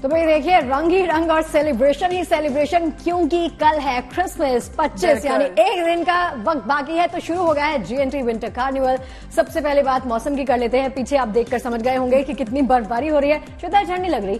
तो भाई देखिए, रंग ही रंग और सेलिब्रेशन ही सेलिब्रेशन, क्योंकि कल है क्रिसमस 25, यानी एक दिन का वक्त बाकी है तो शुरू हो गया है GNT विंटर कार्निवल। सबसे पहले बात मौसम की कर लेते हैं। पीछे आप देखकर समझ गए होंगे कि कितनी बर्फबारी हो रही है। श्वेता, ठंड नहीं लग रही?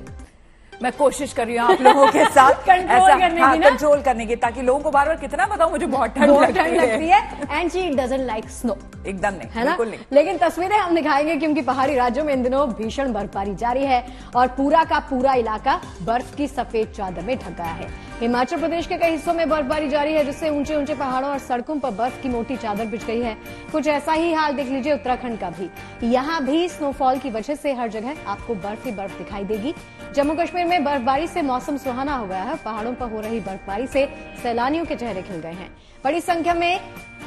मैं कोशिश कर रही हूँ आप लोगों के साथ कंट्रोल करने की, ताकि लोगों को बार बार कितना बताऊं मुझे बहुत ठंड लगती है। And she doesn't like snow. एकदम नहीं, है ना? बिल्कुल नहीं। लेकिन तस्वीरें हम दिखाएंगे, क्योंकि पहाड़ी राज्यों में इन दिनों भीषण बर्फबारी जारी है और पूरा का पूरा इलाका बर्फ की सफेद चादर में ढक गया है। हिमाचल प्रदेश के कई हिस्सों में बर्फबारी जारी है, जिससे ऊंचे ऊंचे पहाड़ों और सड़कों पर बर्फ की मोटी चादर बिछ गई है। कुछ ऐसा ही हाल देख लीजिए उत्तराखंड का भी। यहाँ भी स्नोफॉल की वजह से हर जगह आपको बर्फ ही बर्फ दिखाई देगी। जम्मू कश्मीर में बर्फबारी से मौसम सुहाना हो गया है। पहाड़ों पर हो रही बर्फबारी से सैलानियों के चेहरे खिल गए हैं। बड़ी संख्या में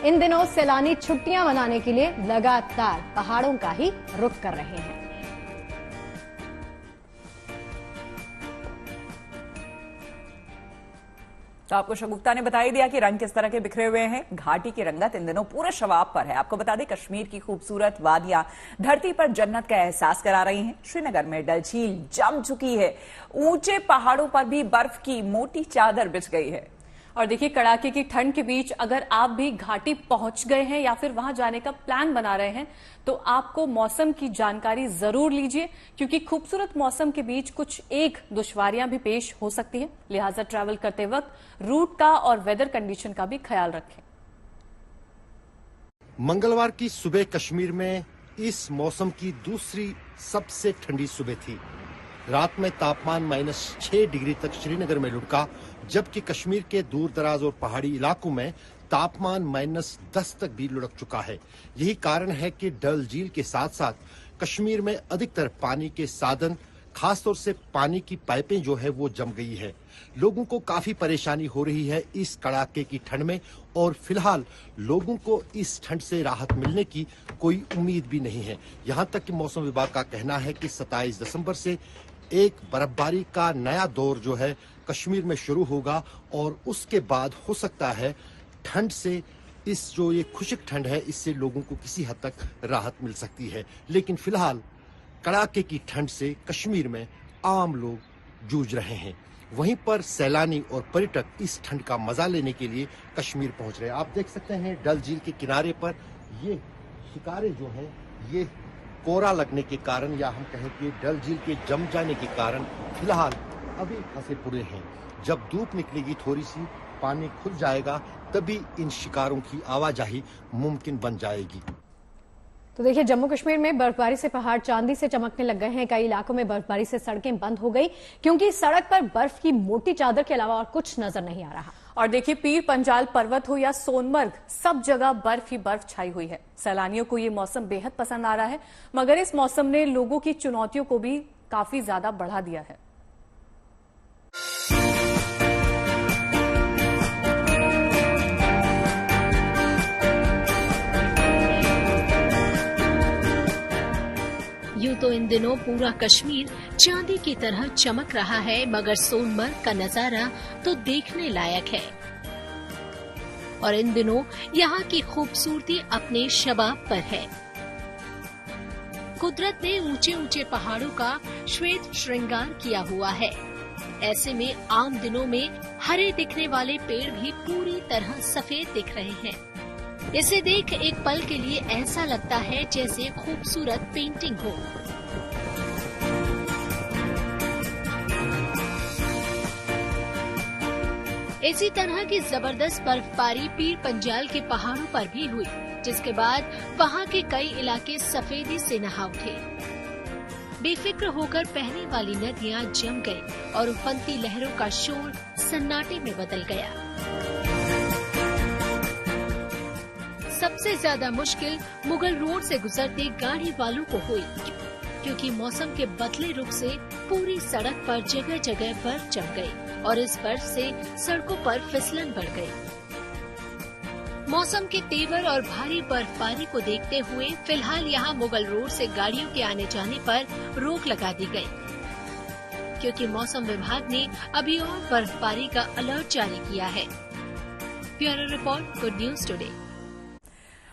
इन दिनों सैलानी छुट्टियां मनाने के लिए लगातार पहाड़ों का ही रुख कर रहे हैं। तो आपको शगुफ्ता ने बता ही दिया कि रंग किस तरह के बिखरे हुए हैं। घाटी की रंगत इन दिनों पूरे शबाब पर है। आपको बता दें, कश्मीर की खूबसूरत वादियां धरती पर जन्नत का एहसास करा रही हैं। श्रीनगर में डल झील जम चुकी है। ऊंचे पहाड़ों पर भी बर्फ की मोटी चादर बिछ गई है। और देखिए, कड़ाके की ठंड के बीच अगर आप भी घाटी पहुंच गए हैं या फिर वहां जाने का प्लान बना रहे हैं, तो आपको मौसम की जानकारी जरूर लीजिए, क्योंकि खूबसूरत मौसम के बीच कुछ एक दुश्वारियां भी पेश हो सकती है। लिहाजा ट्रैवल करते वक्त रूट का और वेदर कंडीशन का भी ख्याल रखें। मंगलवार की सुबह कश्मीर में इस मौसम की दूसरी सबसे ठंडी सुबह थी। रात में तापमान -6 डिग्री तक श्रीनगर में लुढ़का, जबकि कश्मीर के दूर दराज और पहाड़ी इलाकों में तापमान -10 तक भी लुढ़क चुका है। यही कारण है कि डल झील के साथ साथ कश्मीर में अधिकतर पानी के साधन, खासतौर से पानी की पाइपें जो है वो जम गई है। लोगों को काफी परेशानी हो रही है इस कड़ाके की ठंड में, और फिलहाल लोगों को इस ठंड से राहत मिलने की कोई उम्मीद भी नहीं है। यहाँ तक कि मौसम विभाग का कहना है कि 27 दिसंबर से एक बर्फबारी का नया दौर जो है कश्मीर में शुरू होगा, और उसके बाद हो सकता है ठंड से, इस जो ये खुश्क ठंड है, इससे लोगों को किसी हद तक राहत मिल सकती है। लेकिन फिलहाल कड़ाके की ठंड से कश्मीर में आम लोग जूझ रहे हैं। वहीं पर सैलानी और पर्यटक इस ठंड का मजा लेने के लिए कश्मीर पहुंच रहे हैं। आप देख सकते हैं डल झील के किनारे पर ये शिकारे जो हैं, ये कोहरा लगने के कारण, या हम कहें कि डल झील के जम जाने के कारण फिलहाल अभी फंसे पूरे हैं। जब धूप निकलेगी, थोड़ी सी पानी खुल जाएगा, तभी इन शिकारों की आवाजाही मुमकिन बन जाएगी। तो देखिए, जम्मू कश्मीर में बर्फबारी से पहाड़ चांदी से चमकने लग गए हैं। कई इलाकों में बर्फबारी से सड़कें बंद हो गई, क्योंकि सड़क पर बर्फ की मोटी चादर के अलावा और कुछ नजर नहीं आ रहा। और देखिए, पीर पंजाल पर्वत हो या सोनमर्ग, सब जगह बर्फ ही बर्फ छाई हुई है। सैलानियों को ये मौसम बेहद पसंद आ रहा है, मगर इस मौसम ने लोगों की चुनौतियों को भी काफी ज्यादा बढ़ा दिया है। यूं तो इन दिनों पूरा कश्मीर चांदी की तरह चमक रहा है, मगर सोनमर्ग का नजारा तो देखने लायक है। और इन दिनों यहाँ की खूबसूरती अपने शबाब पर है। कुदरत ने ऊंचे ऊंचे पहाड़ों का श्वेत श्रृंगार किया हुआ है। ऐसे में आम दिनों में हरे दिखने वाले पेड़ भी पूरी तरह सफेद दिख रहे हैं। इसे देख एक पल के लिए ऐसा लगता है जैसे खूबसूरत पेंटिंग हो। इसी तरह की जबरदस्त बर्फबारी पीर पंजाल के पहाड़ों पर भी हुई, जिसके बाद वहां के कई इलाके सफेदी से नहा उठे। बेफिक्र होकर बहने वाली नदियां जम गई और उफनती लहरों का शोर सन्नाटे में बदल गया। सबसे ज्यादा मुश्किल मुगल रोड से गुजरते गाड़ी वालों को हुई, क्योंकि मौसम के बदले रुख से पूरी सड़क पर जगह जगह बर्फ जम गई और इस बर्फ से सड़कों पर फिसलन बढ़ गई। मौसम के तेवर और भारी बर्फबारी को देखते हुए फिलहाल यहां मुगल रोड से गाड़ियों के आने जाने पर रोक लगा दी गई, क्योंकि मौसम विभाग ने अभी और बर्फबारी का अलर्ट जारी किया है। Bureau report, good news today.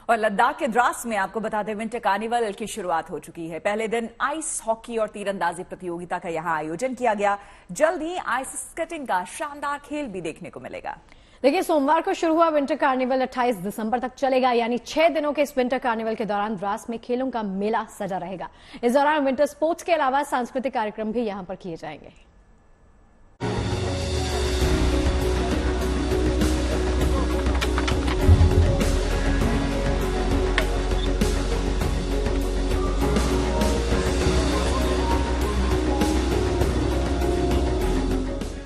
और लद्दाख के द्रास में आपको बता दें विंटर कार्निवल की शुरुआत हो चुकी है। पहले दिन आइस हॉकी और तीरंदाजी प्रतियोगिता का यहां आयोजन किया गया। जल्द ही आइस स्केटिंग का शानदार खेल भी देखने को मिलेगा। देखिए, सोमवार को शुरू हुआ विंटर कार्निवल 28 दिसंबर तक चलेगा, यानी 6 दिनों के इस विंटर कार्निवल के दौरान द्रास में खेलों का मेला सजा रहेगा। इस दौरान विंटर स्पोर्ट्स के अलावा सांस्कृतिक कार्यक्रम भी यहां पर किए जाएंगे।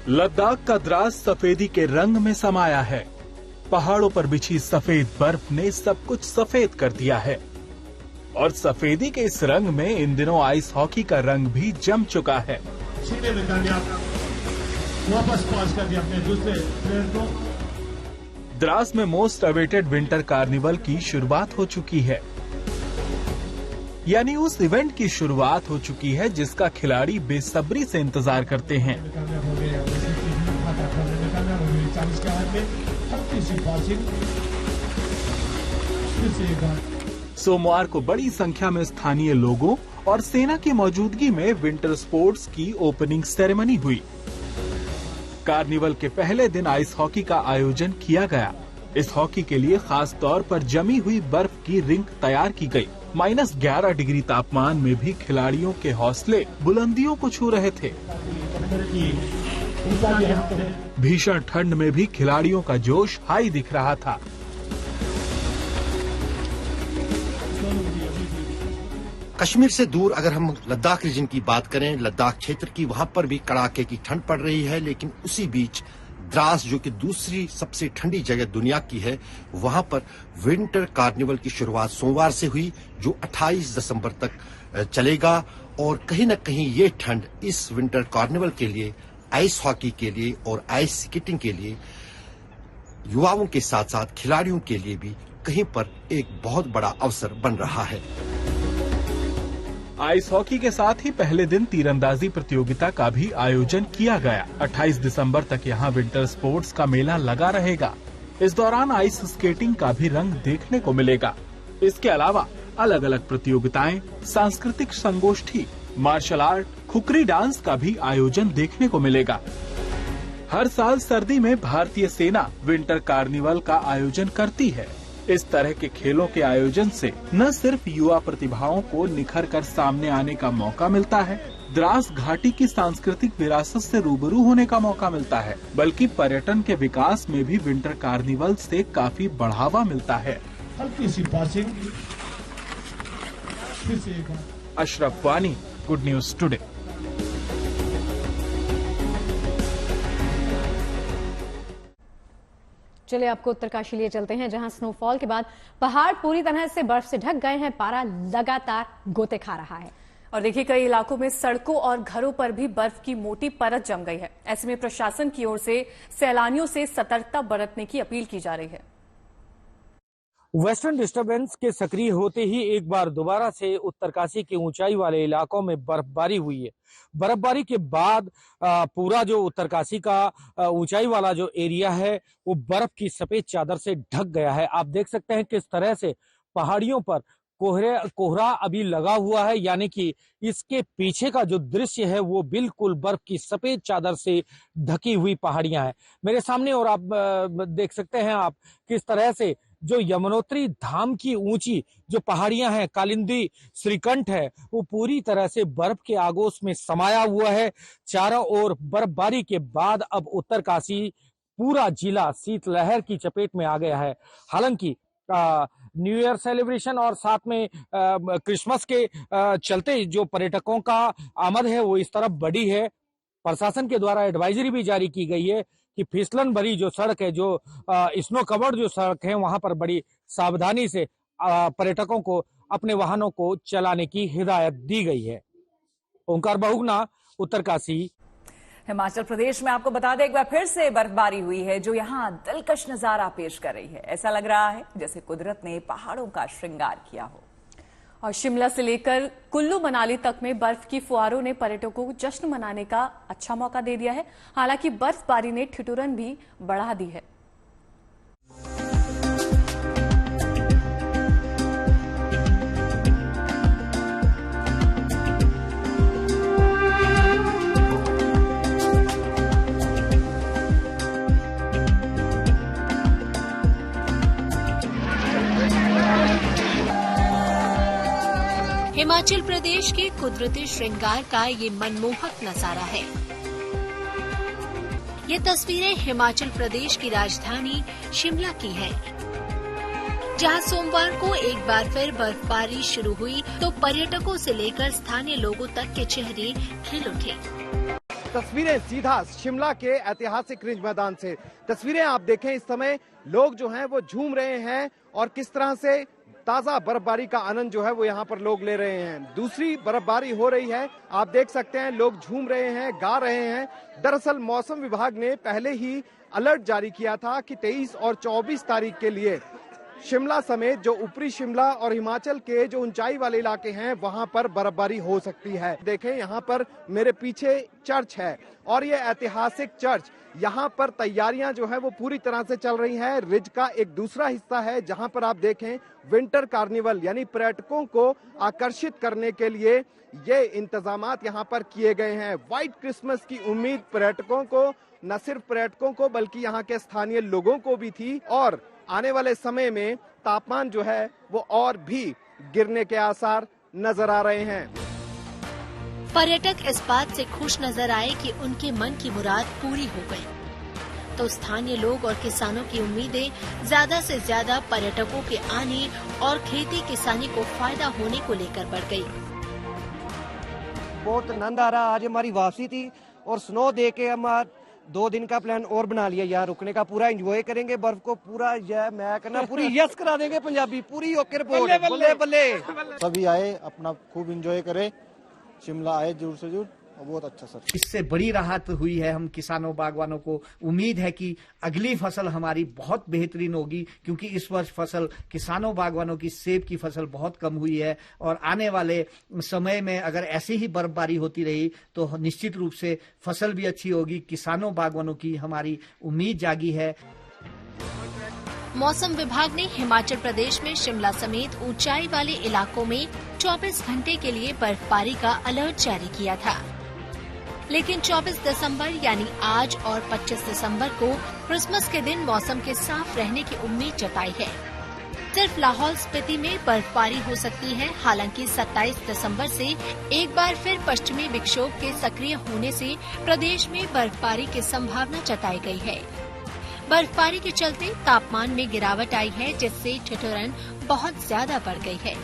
लद्दाख का द्रास सफेदी के रंग में समाया है। पहाड़ों पर बिछी सफेद बर्फ ने सब कुछ सफेद कर दिया है और सफेदी के इस रंग में इन दिनों आइस हॉकी का रंग भी जम चुका है। वापस पास कर दिया अपने दूसरे प्लेयर को। द्रास में मोस्ट अवेटेड विंटर कार्निवल की शुरुआत हो चुकी है, यानी उस इवेंट की शुरुआत हो चुकी है जिसका खिलाड़ी बेसब्री से इंतजार करते हैं। सोमवार को बड़ी संख्या में स्थानीय लोगों और सेना की मौजूदगी में विंटर स्पोर्ट्स की ओपनिंग सेरेमनी हुई। कार्निवल के पहले दिन आइस हॉकी का आयोजन किया गया। इस हॉकी के लिए खास तौर पर जमी हुई बर्फ की रिंक तैयार की गई। -11 डिग्री तापमान में भी खिलाड़ियों के हौसले बुलंदियों को छू रहे थे। भीषण ठंड में भी खिलाड़ियों का जोश हाई दिख रहा था। कश्मीर से दूर अगर हम लद्दाख रीजन की बात करें, लद्दाख क्षेत्र की, वहां पर भी कड़ाके की ठंड पड़ रही है, लेकिन उसी बीच द्रास जो कि दूसरी सबसे ठंडी जगह दुनिया की है, वहां पर विंटर कार्निवल की शुरुआत सोमवार से हुई जो 28 दिसंबर तक चलेगा। और कहीं न कहीं ये ठंड इस विंटर कार्निवल के लिए, आइस हॉकी के लिए और आइस स्केटिंग के लिए युवाओं के साथ साथ खिलाड़ियों के लिए भी कहीं पर एक बहुत बड़ा अवसर बन रहा है। आइस हॉकी के साथ ही पहले दिन तीरंदाजी प्रतियोगिता का भी आयोजन किया गया। 28 दिसंबर तक यहां विंटर स्पोर्ट्स का मेला लगा रहेगा। इस दौरान आइस स्केटिंग का भी रंग देखने को मिलेगा। इसके अलावा अलग अलग प्रतियोगिताएं, सांस्कृतिक संगोष्ठी, मार्शल आर्ट, खुकरी डांस का भी आयोजन देखने को मिलेगा। हर साल सर्दी में भारतीय सेना विंटर कार्निवल का आयोजन करती है। इस तरह के खेलों के आयोजन से न सिर्फ युवा प्रतिभाओं को निखर कर सामने आने का मौका मिलता है, द्रास घाटी की सांस्कृतिक विरासत से रूबरू होने का मौका मिलता है, बल्कि पर्यटन के विकास में भी विंटर कार्निवल से काफी बढ़ावा मिलता है। हल्की सी पासिंग। अशरफ वानी, गुड न्यूज टुडे। चलिए आपको उत्तरकाशी लिए चलते हैं, जहां स्नोफॉल के बाद पहाड़ पूरी तरह से बर्फ से ढक गए हैं। पारा लगातार गोते खा रहा है और देखिए कई इलाकों में सड़कों और घरों पर भी बर्फ की मोटी परत जम गई है। ऐसे में प्रशासन की ओर से सैलानियों से सतर्कता बरतने की अपील की जा रही है। वेस्टर्न डिस्टर्बेंस के सक्रिय होते ही एक बार दोबारा से उत्तरकाशी के ऊंचाई वाले इलाकों में बर्फबारी हुई है। बर्फबारी के बाद पूरा जो उत्तरकाशी का ऊंचाई वाला जो एरिया है वो बर्फ की सफेद चादर से ढक गया है। आप देख सकते हैं किस तरह से पहाड़ियों पर कोहरा अभी लगा हुआ है, यानी कि इसके पीछे का जो दृश्य है वो बिल्कुल बर्फ की सफेद चादर से ढकी हुई पहाड़ियां हैं मेरे सामने। और आप देख सकते हैं आप किस तरह से जो यमुनोत्री धाम की ऊंची जो पहाड़ियां हैं, कालिंदी, श्रीकंठ है, वो पूरी तरह से बर्फ के आगोश में समाया हुआ है। चारों ओर बर्फबारी के बाद अब उत्तरकाशी पूरा जिला शीतलहर की चपेट में आ गया है। हालांकि न्यू ईयर सेलिब्रेशन और साथ में क्रिसमस के चलते जो पर्यटकों का आमद है वो इस तरफ बढ़ी है। प्रशासन के द्वारा एडवाइजरी भी जारी की गई है कि फिसलन भरी जो सड़क है, जो स्नो कवर्ड जो सड़क है, वहां पर बड़ी सावधानी से पर्यटकों को अपने वाहनों को चलाने की हिदायत दी गई है। ओंकार बहुगुणा, उत्तरकाशी। हिमाचल प्रदेश में आपको बता दें एक बार फिर से बर्फबारी हुई है जो यहां दिलकश नजारा पेश कर रही है। ऐसा लग रहा है जैसे कुदरत ने पहाड़ों का श्रृंगार किया हो। और शिमला से लेकर कुल्लू मनाली तक में बर्फ की फुहारों ने पर्यटकों को जश्न मनाने का अच्छा मौका दे दिया है। हालांकि बर्फबारी ने ठिठुरन भी बढ़ा दी है। हिमाचल प्रदेश के कुदरती श्रृंगार का ये मनमोहक नजारा है। ये तस्वीरें हिमाचल प्रदेश की राजधानी शिमला की हैं, जहां सोमवार को एक बार फिर बर्फबारी शुरू हुई तो पर्यटकों से लेकर स्थानीय लोगों तक के चेहरे खिल उठे। तस्वीरें सीधा शिमला के ऐतिहासिक रिज मैदान से। तस्वीरें आप देखें, इस समय लोग जो हैं वो झूम रहे हैं और किस तरह से ताजा बर्फबारी का आनंद जो है वो यहाँ पर लोग ले रहे हैं। दूसरी बर्फबारी हो रही है, आप देख सकते हैं, लोग झूम रहे हैं, गा रहे हैं। दरअसल मौसम विभाग ने पहले ही अलर्ट जारी किया था कि 23 और 24 तारीख के लिए शिमला समेत जो ऊपरी शिमला और हिमाचल के जो ऊंचाई वाले इलाके हैं वहां पर बर्फबारी हो सकती है। देखें, यहाँ पर मेरे पीछे चर्च है और ये ऐतिहासिक चर्च, यहाँ पर तैयारियां जो है वो पूरी तरह से चल रही हैं। रिज का एक दूसरा हिस्सा है जहाँ पर आप देखें विंटर कार्निवल यानी पर्यटकों को आकर्षित करने के लिए ये इंतजामात यहाँ पर किए गए हैं। व्हाइट क्रिसमस की उम्मीद पर्यटकों को, न सिर्फ पर्यटकों को बल्कि यहाँ के स्थानीय लोगों को भी थी और आने वाले समय में तापमान जो है वो और भी गिरने के आसार नजर आ रहे हैं। पर्यटक इस बात से खुश नजर आए कि उनके मन की मुराद पूरी हो गई, तो स्थानीय लोग और किसानों की उम्मीदें ज्यादा से ज्यादा पर्यटकों के आने और खेती किसानी को फायदा होने को लेकर बढ़ गई। बहुत आनंद आ रहा। आज हमारी वापसी थी और स्नो दे के हम 2 दिन का प्लान और बना लिया, यहाँ रुकने का, पूरा एंजॉय करेंगे बर्फ को, पूरा यह मैं कहना पूरी यस करा देंगे पंजाबी, पूरी ओके रिपोर्ट, बल्ले बल्ले। सभी आए, अपना खूब एंजॉय करे, शिमला आए जरूर से जरूर, बहुत अच्छा सर। इससे बड़ी राहत हुई है हम किसानों बागवानों को। उम्मीद है कि अगली फसल हमारी बहुत बेहतरीन होगी, क्योंकि इस वर्ष फसल किसानों बागवानों की सेब की फसल बहुत कम हुई है और आने वाले समय में अगर ऐसी ही बर्फबारी होती रही तो निश्चित रूप से फसल भी अच्छी होगी। किसानों बागवानों की हमारी उम्मीद जागी है। मौसम विभाग ने हिमाचल प्रदेश में शिमला समेत ऊंचाई वाले इलाकों में 24 घंटे के लिए बर्फबारी का अलर्ट जारी किया था, लेकिन 24 दिसंबर यानी आज और 25 दिसंबर को क्रिसमस के दिन मौसम के साफ रहने की उम्मीद जताई है। सिर्फ लाहौल स्पीति में बर्फबारी हो सकती है। हालांकि 27 दिसंबर से एक बार फिर पश्चिमी विक्षोभ के सक्रिय होने से प्रदेश में बर्फबारी की संभावना जताई गई है। बर्फबारी के चलते तापमान में गिरावट आई है, जिससे ठिठुरन बहुत ज्यादा बढ़ गई है।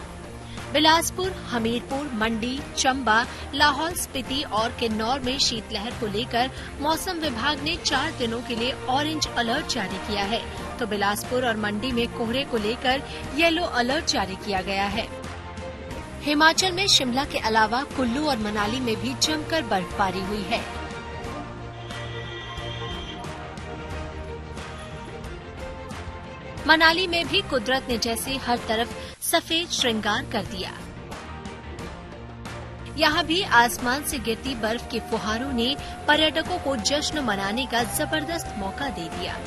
बिलासपुर, हमीरपुर, मंडी, चंबा, लाहौल स्पीति और किन्नौर में शीतलहर को लेकर मौसम विभाग ने 4 दिनों के लिए ऑरेंज अलर्ट जारी किया है, तो बिलासपुर और मंडी में कोहरे को लेकर येलो अलर्ट जारी किया गया है। हिमाचल में शिमला के अलावा कुल्लू और मनाली में भी जमकर बर्फबारी हुई है। मनाली में भी कुदरत ने जैसे हर तरफ सफेद श्रृंगार कर दिया। यहाँ भी आसमान से गिरती बर्फ के फुहारों ने पर्यटकों को जश्न मनाने का जबरदस्त मौका दे दिया।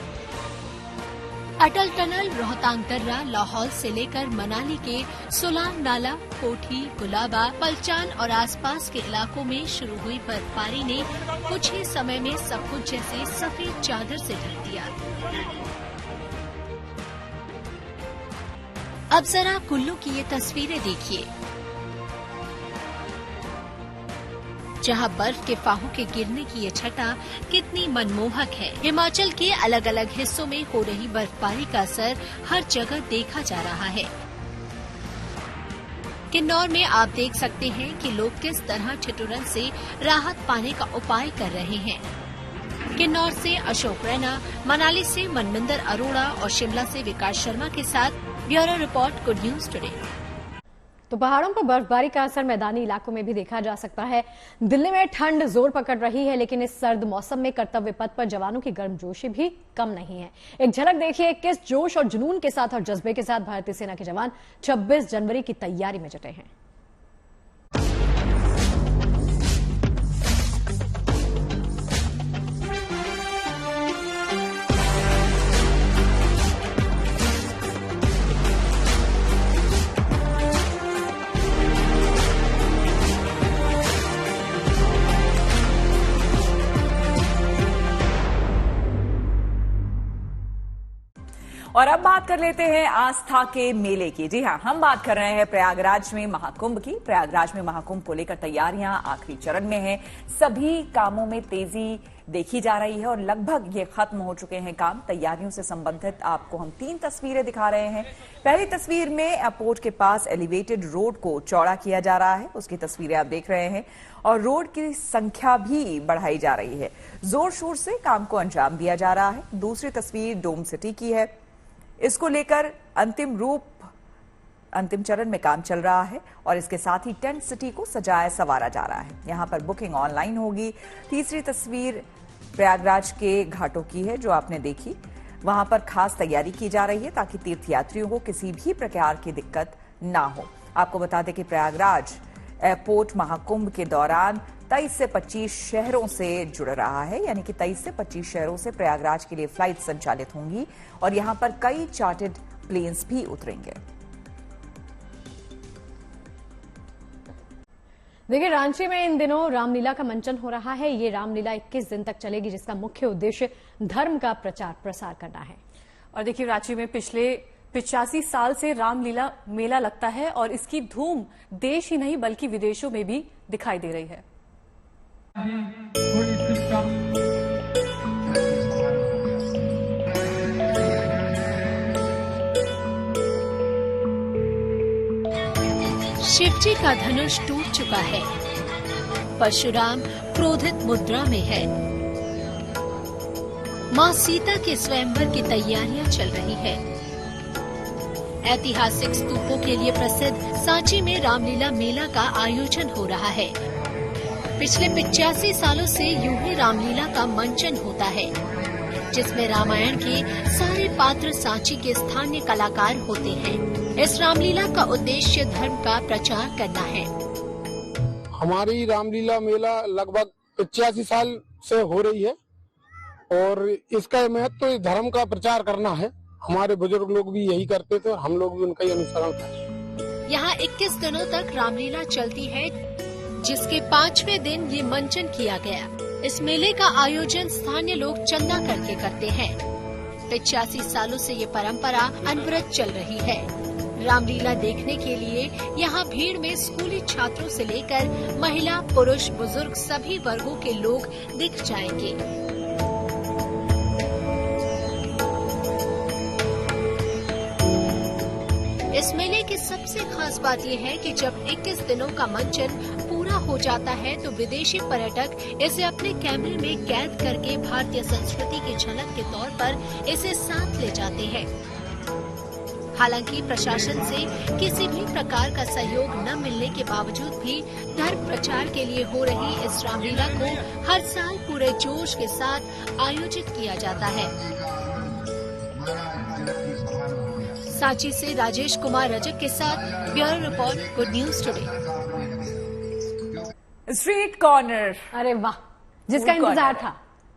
अटल टनल, रोहतांग दर्रा, लाहौल से लेकर मनाली के सोलांग नाला, कोठी, गुलाबा, पलचान और आसपास के इलाकों में शुरू हुई बर्फबारी ने कुछ ही समय में सब कुछ जैसे सफेद चादर से ढक दिया। अब जरा कुल्लू की ये तस्वीरें देखिए, जहां बर्फ के फाहों के गिरने की ये छटा कितनी मनमोहक है। हिमाचल के अलग अलग हिस्सों में हो रही बर्फबारी का असर हर जगह देखा जा रहा है। किन्नौर में आप देख सकते हैं कि लोग किस तरह ठिठुरन से राहत पाने का उपाय कर रहे हैं। किन्नौर से अशोक रैना, मनाली से मनमिंदर अरोड़ा और शिमला से विकास शर्मा के साथ bureau report, good news today. तो पहाड़ों पर बर्फबारी का असर मैदानी इलाकों में भी देखा जा सकता है। दिल्ली में ठंड जोर पकड़ रही है, लेकिन इस सर्द मौसम में कर्तव्य पथ पर जवानों की गर्मजोशी भी कम नहीं है। एक झलक देखिए किस जोश और जुनून के साथ और जज्बे के साथ भारतीय सेना के जवान 26 जनवरी की तैयारी में जुटे हैं। और अब बात कर लेते हैं आस्था के मेले की। जी हाँ, हम बात कर रहे हैं प्रयागराज में महाकुंभ की। प्रयागराज में महाकुंभ को लेकर तैयारियां आखिरी चरण में हैं। सभी कामों में तेजी देखी जा रही है और लगभग ये खत्म हो चुके हैं काम। तैयारियों से संबंधित आपको हम 3 तस्वीरें दिखा रहे हैं। पहली तस्वीर में एयरपोर्ट के पास एलिवेटेड रोड को चौड़ा किया जा रहा है, उसकी तस्वीरें आप देख रहे हैं और रोड की संख्या भी बढ़ाई जा रही है। जोर शोर से काम को अंजाम दिया जा रहा है। दूसरी तस्वीर डोम सिटी की है, इसको लेकर अंतिम चरण में काम चल रहा है और इसके साथ ही टेंट सिटी को सजाया संवारा जा रहा है। यहां पर बुकिंग ऑनलाइन होगी। तीसरी तस्वीर प्रयागराज के घाटों की है जो आपने देखी। वहां पर खास तैयारी की जा रही है ताकि तीर्थयात्रियों को किसी भी प्रकार की दिक्कत ना हो। आपको बता दें कि प्रयागराज एयरपोर्ट महाकुंभ के दौरान 23 से 25 शहरों से जुड़ रहा है, यानी कि 23 से 25 शहरों से प्रयागराज के लिए फ्लाइट संचालित होंगी और यहां पर कई चार्टर्ड प्लेन्स भी उतरेंगे। देखिए, रांची में इन दिनों रामलीला का मंचन हो रहा है। ये रामलीला 21 दिन तक चलेगी, जिसका मुख्य उद्देश्य धर्म का प्रचार प्रसार करना है। और देखिए, रांची में पिछले 85 साल से रामलीला मेला लगता है और इसकी धूम देश ही नहीं बल्कि विदेशों में भी दिखाई दे रही है। शिवजी का धनुष टूट चुका है, परशुराम क्रोधित मुद्रा में है। मां सीता के स्वयंवर की तैयारियां चल रही है। ऐतिहासिक स्तूपों के लिए प्रसिद्ध सांची में रामलीला मेला का आयोजन हो रहा है। पिछले 85 सालों से यूं ही रामलीला का मंचन होता है, जिसमें रामायण के सारे पात्र सांची के स्थानीय कलाकार होते हैं। इस रामलीला का उद्देश्य धर्म का प्रचार करना है। हमारी रामलीला मेला लगभग 85 साल से हो रही है और इसका महत्व तो धर्म का प्रचार करना है। हमारे बुजुर्ग लोग भी यही करते थे और हम लोग भी उनका ही अनुसरण करते। यहाँ 21 दिनों तक रामलीला चलती है, जिसके 5वें दिन ये मंचन किया गया। इस मेले का आयोजन स्थानीय लोग चंदा करके करते हैं। 85 सालों से ये परंपरा अनवरत चल रही है। रामलीला देखने के लिए यहाँ भीड़ में स्कूली छात्रों से लेकर महिला, पुरुष, बुजुर्ग सभी वर्गों के लोग दिख जाएंगे। इस मेले की सबसे खास बात यह है कि जब 21 दिनों का मंचन पूरा हो जाता है तो विदेशी पर्यटक इसे अपने कैमरे में कैद करके भारतीय संस्कृति की झलक के तौर पर इसे साथ ले जाते हैं। हालांकि प्रशासन से किसी भी प्रकार का सहयोग न मिलने के बावजूद भी धर्म प्रचार के लिए हो रही इस रामलीला को हर साल पूरे जोश के साथ आयोजित किया जाता है। सांची से राजेश कुमार रजक के साथ bureau report, good news today. Street corner, अरे वाह, जिसका इंतजार था,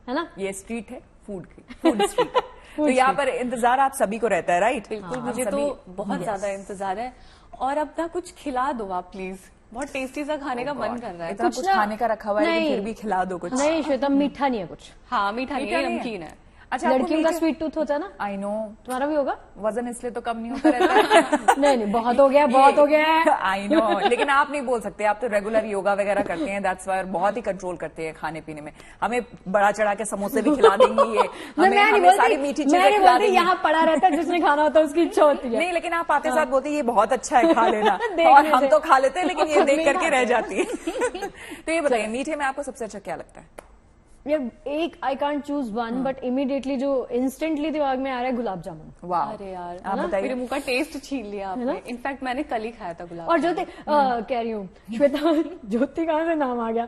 है ना? ये स्ट्रीट है फूड की, फूड स्ट्रीट। तो यहाँ पर इंतजार आप सभी को रहता है, राइट? बिल्कुल, मुझे तो बहुत ज्यादा इंतजार है। और अब ना कुछ खिला दो आप प्लीज, बहुत टेस्टी सा खाने का मन कर रहा है। कुछ खाने का रखा हुआ है लेकिन फिर भी खिला दो कुछ। नहीं श्वेता, मीठा नहीं है कुछ। हाँ, मीठा नहीं है, नमकीन है। अच्छा, लड़कियों का स्वीट टूथ होता है ना? आई नो, तुम्हारा भी होगा। वजन इसलिए तो कम नहीं होता रहता है। नहीं, बहुत हो गया, बहुत हो गया है। आई नो, लेकिन आप नहीं बोल सकते, आप तो रेगुलर योगा वगैरह करते हैं, दैट्स वाई, बहुत ही कंट्रोल करते हैं खाने पीने में। हमें बड़ा चढ़ा के समोसे भी खिला देंगी ये, हमें सारी मीठी चीजें खिला देंगी। यहाँ पड़ा रहता है, जिसने खाना होता है उसकी इच्छा होती है। नहीं, लेकिन आप आते साथ बोलते ये बहुत अच्छा है, खा लेना। और हम तो खा लेते हैं, लेकिन ये देख करके रह जाती है। तो ये बताइए, मीठे में आपको सबसे अच्छा क्या लगता है? यार एक I can't choose one, but immediately जो इंस्टेंटली दिमाग में आ रहा है गुलाब जामुन। वाह, अरे यार, आप बताइए, मेरे मुंह का टेस्ट छीन लिया आपने। इनफैक्ट मैंने कल ही खाया था गुलाब। और ज्योति कह रही हूँ, श्वेता, ज्योति कहाँ से नाम आ गया?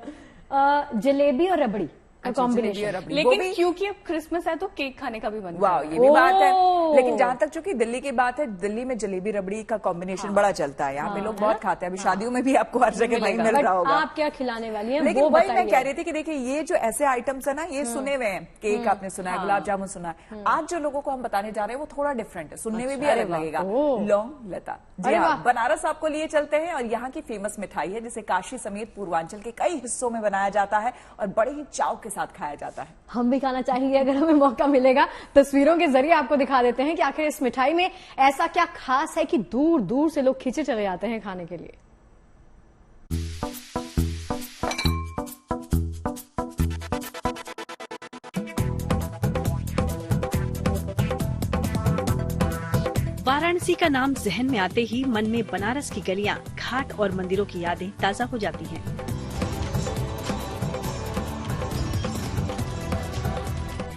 जलेबी और रबड़ी का कॉम्बिनेशन। लेकिन क्योंकि अब क्रिसमस है तो केक खाने का भी मन। वाह, ये भी बात है। लेकिन जहां तक चूंकि दिल्ली की बात है, दिल्ली में जलेबी रबड़ी का कॉम्बिनेशन बड़ा चलता है। यहाँ पे लोग बहुत खाते हैं। अभी शादियों में भी आपको हर जगह वही मिल रहा होगा। आप क्या खिलाने वाली हैं? लेकिन वही मैं कह रही थी कि देखिए, ये जो ऐसे आइटम्स है ना, ये सुने हुए हैं। केक आपने सुना है, गुलाब जामुन सुना है। आज जो लोगों को हम बताने जा रहे हैं वो थोड़ा डिफरेंट है, सुनने में भी अलग लगेगा। लौंग लता। जी हाँ, बनारस आपको लिए चलते हैं और यहाँ की फेमस मिठाई है जिसे काशी समेत पूर्वांचल के कई हिस्सों में बनाया जाता है और बड़े ही चाव के साथ खाया जाता है। हम भी खाना चाहेंगे अगर हमें मौका मिलेगा। तस्वीरों के जरिए आपको दिखा देते हैं कि आखिर इस मिठाई में ऐसा क्या खास है कि दूर दूर से लोग खींचे चले जाते हैं खाने के लिए। वाराणसी का नाम जहन में आते ही मन में बनारस की गलियां, घाट और मंदिरों की यादें ताजा हो जाती हैं।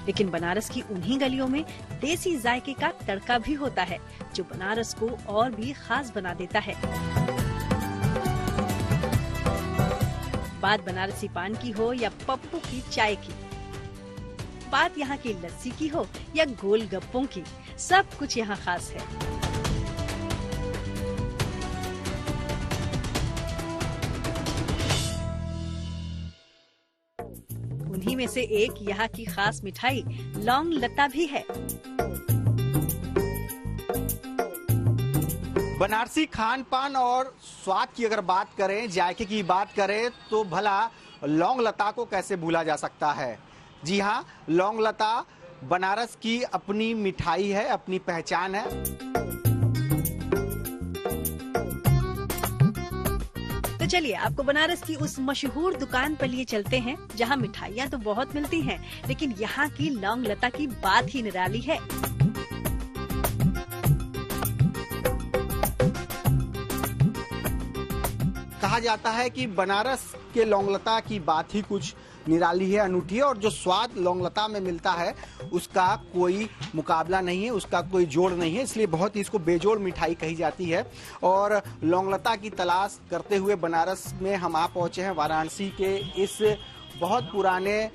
लेकिन बनारस की उन्हीं गलियों में देसी जायके का तड़का भी होता है, जो बनारस को और भी खास बना देता है। बात बनारसी पान की हो या पप्पू की चाय की, बात यहाँ की लस्सी की हो या गोलगप्पों की, सब कुछ यहाँ खास है। उन्हीं में से एक यहाँ की खास मिठाई लौंग लता भी है। बनारसी खान पान और स्वाद की अगर बात करें, जायके की बात करें, तो भला लौंग लता को कैसे भूला जा सकता है। जी हाँ, लौंग लता बनारस की अपनी मिठाई है, अपनी पहचान है। तो चलिए आपको बनारस की उस मशहूर दुकान पर लिए चलते हैं, जहां मिठाइयां तो बहुत मिलती हैं, लेकिन यहाँ की लौंग लता की बात ही निराली है। कहा जाता है कि बनारस के लौंगलता की बात ही कुछ निराली है, अनूठी है, और जो स्वाद लौंगलता में मिलता है उसका कोई मुकाबला नहीं है, उसका कोई जोड़ नहीं है, इसलिए बहुत ही इसको बेजोड़ मिठाई कही जाती है। और लौंगलता की तलाश करते हुए बनारस में हम आ पहुंचे हैं, वाराणसी के इस बहुत पुराने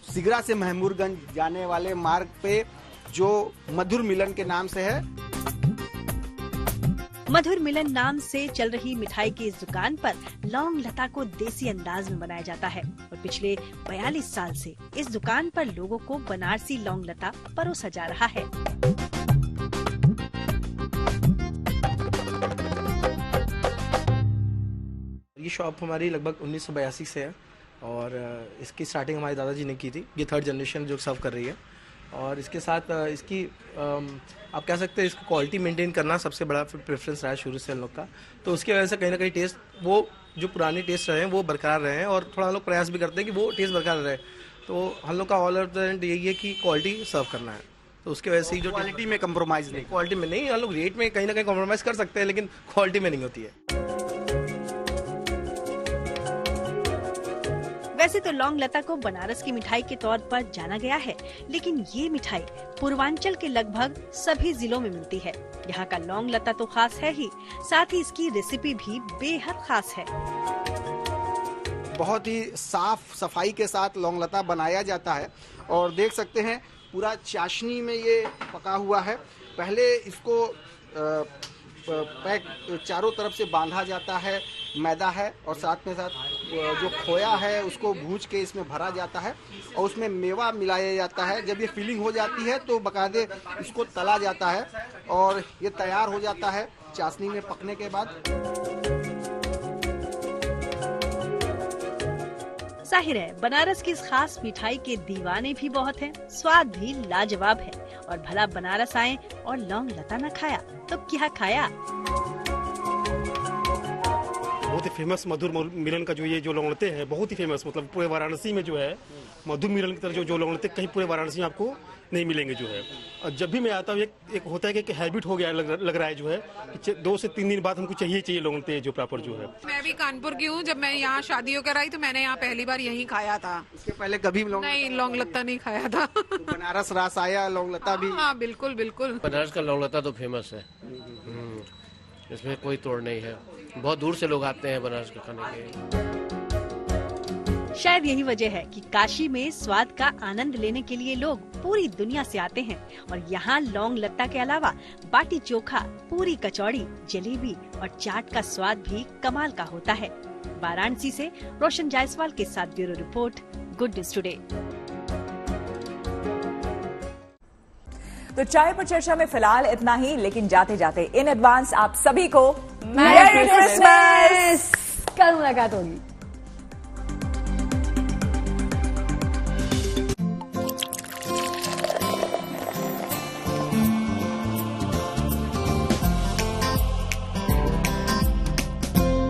सिगरा से महमूदगंज जाने वाले मार्ग पे, जो मधुर मिलन के नाम से है। मधुर मिलन नाम से चल रही मिठाई की इस दुकान पर लौंग लता को देसी अंदाज में बनाया जाता है और पिछले 42 साल से इस दुकान पर लोगों को बनारसी लौंग लता परोसा जा रहा है। ये शॉप हमारी लगभग 1982 से है और इसकी स्टार्टिंग हमारे दादाजी ने की थी। ये 3rd जनरेशन जो सर्व कर रही है और इसके साथ इसकी आप कह सकते हैं इसकी क्वालिटी मेंटेन करना सबसे बड़ा प्रेफरेंस रहा है शुरू से हम लोग का। तो उसकी वजह से कहीं ना कहीं टेस्ट, वो जो पुराने टेस्ट रहे हैं वो बरकरार रहे हैं और थोड़ा हम लोग प्रयास भी करते हैं कि वो टेस्ट बरकरार रहे। तो हम लोग का ऑल ऑफ द एंड यही है कि क्वालिटी सर्व करना है। तो उसकी वजह से जो क्वालिटी में कम्प्रोमाइज़ नहीं, क्वालिटी में नहीं, हम लोग रेट में कहीं ना कहीं कॉम्प्रोमाइज़ कर सकते हैं लेकिन क्वालिटी में नहीं होती है। वैसे तो लौंग लता को बनारस की मिठाई के तौर पर जाना गया है, लेकिन ये मिठाई पूर्वांचल के लगभग सभी जिलों में मिलती है। यहाँ का लौंग लता तो खास है ही, साथ ही इसकी रेसिपी भी बेहद खास है। बहुत ही साफ सफाई के साथ लौंग लता बनाया जाता है और देख सकते हैं पूरा चाशनी में ये पका हुआ है। पहले इसको पैक चारों तरफ से बांधा जाता है, मैदा है और साथ में साथ जो खोया है उसको भूज के इसमें भरा जाता है और उसमें मेवा मिलाया जाता है। जब ये फिलिंग हो जाती है तो बकायदे इसको तला जाता है और ये तैयार हो जाता है चाशनी में पकने के बाद। जाहिर है बनारस की इस खास मिठाई के दीवाने भी बहुत हैं, स्वाद भी लाजवाब है और भला बनारस आए और लौंग लता न खाया तो क्या खाया। बहुत ही फेमस मधुर मिलन का जो लौंग लते हैं, बहुत ही फेमस, मतलब पूरे वाराणसी में जो है मधुर मिलन की तरह जो लौंग लते कहीं पूरे वाराणसी में आपको नहीं मिलेंगे जो है। और जब भी मैं आता हूँ एक होता है कि एक हैबिट हो गया लग रहा है जो है, 2 से 3 दिन बाद हमको चाहिए लौंग लते जो प्रॉपर जो है। मैं भी कानपुर की हूँ, जब मैं यहाँ शादी होकर आई तो मैंने यहाँ पहली बार यहीं खाया था। इसके पहले कभी लौंग लता नहीं खाया था। बनारस रास आया, लौंग लता भी। हाँ बिल्कुल बिल्कुल। बनारस का लौंग लता तो फेमस है, इसमें कोई तोड़ नहीं है। बहुत दूर से लोग आते हैं बनारस को खाने के। शायद यही वजह है कि काशी में स्वाद का आनंद लेने के लिए लोग पूरी दुनिया से आते हैं और यहाँ लौंग लता के अलावा बाटी चोखा, पूरी कचौड़ी, जलेबी और चाट का स्वाद भी कमाल का होता है। वाराणसी से रोशन जायसवाल के साथ bureau report, good news today. तो चाय पर चर्चा में फिलहाल इतना ही, लेकिन जाते जाते इन एडवांस आप सभी को मैरी क्रिसमस। कल मुलाकात होगी।